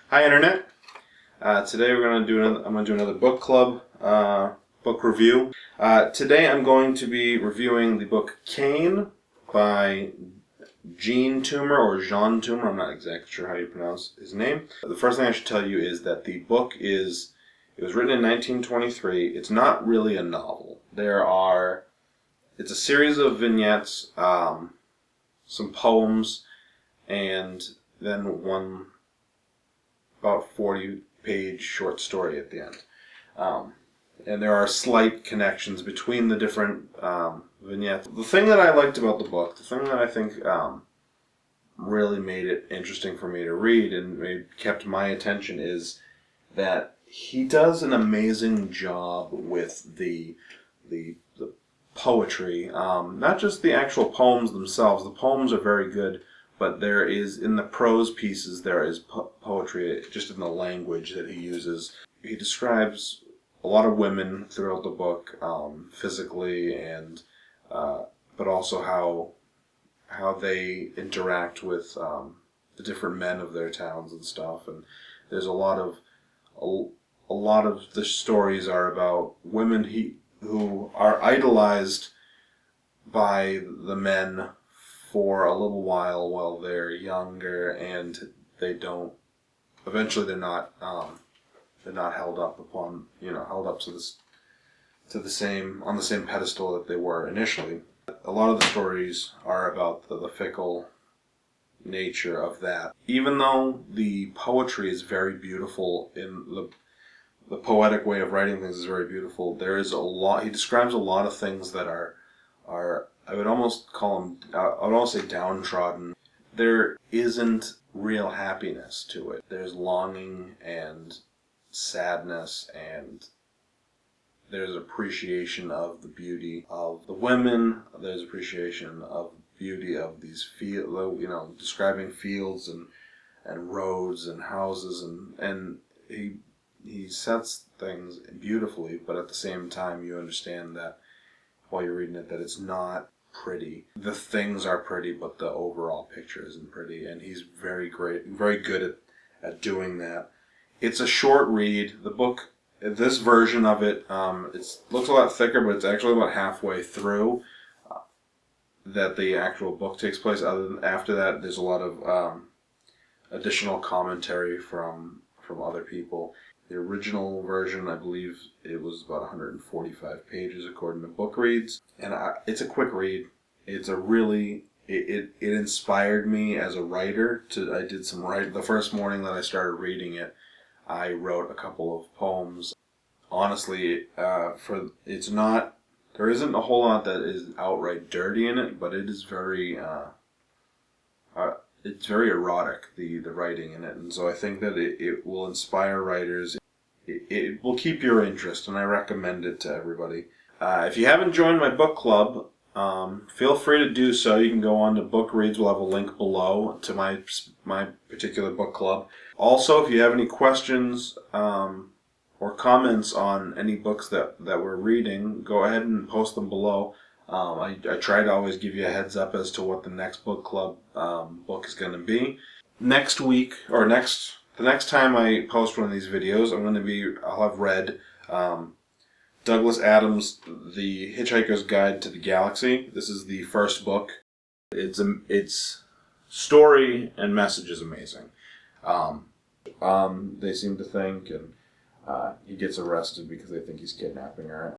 Hi, Internet. Today I'm going to do another book club book review. Today I'm going to be reviewing the book Cain by Jean Toomer or Jean Toomer. I'm not exactly sure how you pronounce his name. The first thing I should tell you is that the book was written in 1923. It's not really a novel. It's a series of vignettes, some poems, and then one about 40-page short story at the end. And there are slight connections between the different vignettes. The thing that I liked about the book, the thing that I think really made it interesting for me to read and kept my attention is that he does an amazing job with the poetry. Not just the actual poems themselves. The poems are very good, but there is, in the prose pieces, there is poetry just in the language that he uses. He describes a lot of women throughout the book, physically, and but also how they interact with the different men of their towns and stuff. And there's a lot of the stories are about women who are idolized by the men for a little while they're younger, and eventually they're not held up to the same on the same pedestal that they were initially. A lot of the stories are about the fickle nature of that. Even though the poetry is very beautiful, in the poetic way of writing things is very beautiful, there is a lot. He describes a lot of things that are I would almost call them, I would almost say, downtrodden. There isn't real happiness to it. There's longing and sadness, and there's appreciation of the beauty of the women. There's appreciation of the beauty of these describing fields and roads and houses, and he sets things beautifully, but at the same time you understand that while you're reading it that it's not pretty. The things are pretty, but the overall picture isn't pretty, and he's very good at doing that. It's a short read. The book, this version of it, looks a lot thicker, but it's actually about halfway through that the actual book takes place. After that, there's a lot of additional commentary from other people. The original version, I believe, it was about 145 pages according to Book Reads, and it's a quick read. It's it inspired me as a writer. I did some writing. The first morning that I started reading it, I wrote a couple of poems. Honestly, there isn't a whole lot that is outright dirty in it, but it is it's very erotic, the writing in it, and so I think that it will inspire writers. It will keep your interest, and I recommend it to everybody. If you haven't joined my book club, feel free to do so. You can go on to Book Reads. We'll have a link below to my particular book club. Also, if you have any questions or comments on any books that we're reading, go ahead and post them below. I try to always give you a heads up as to what the next book club book is going to be. Next week, or the next time I post one of these videos, I'll have read Douglas Adams' The Hitchhiker's Guide to the Galaxy. This is the first book. Its story and message is amazing. They seem to think, and he gets arrested because they think he's kidnapping her.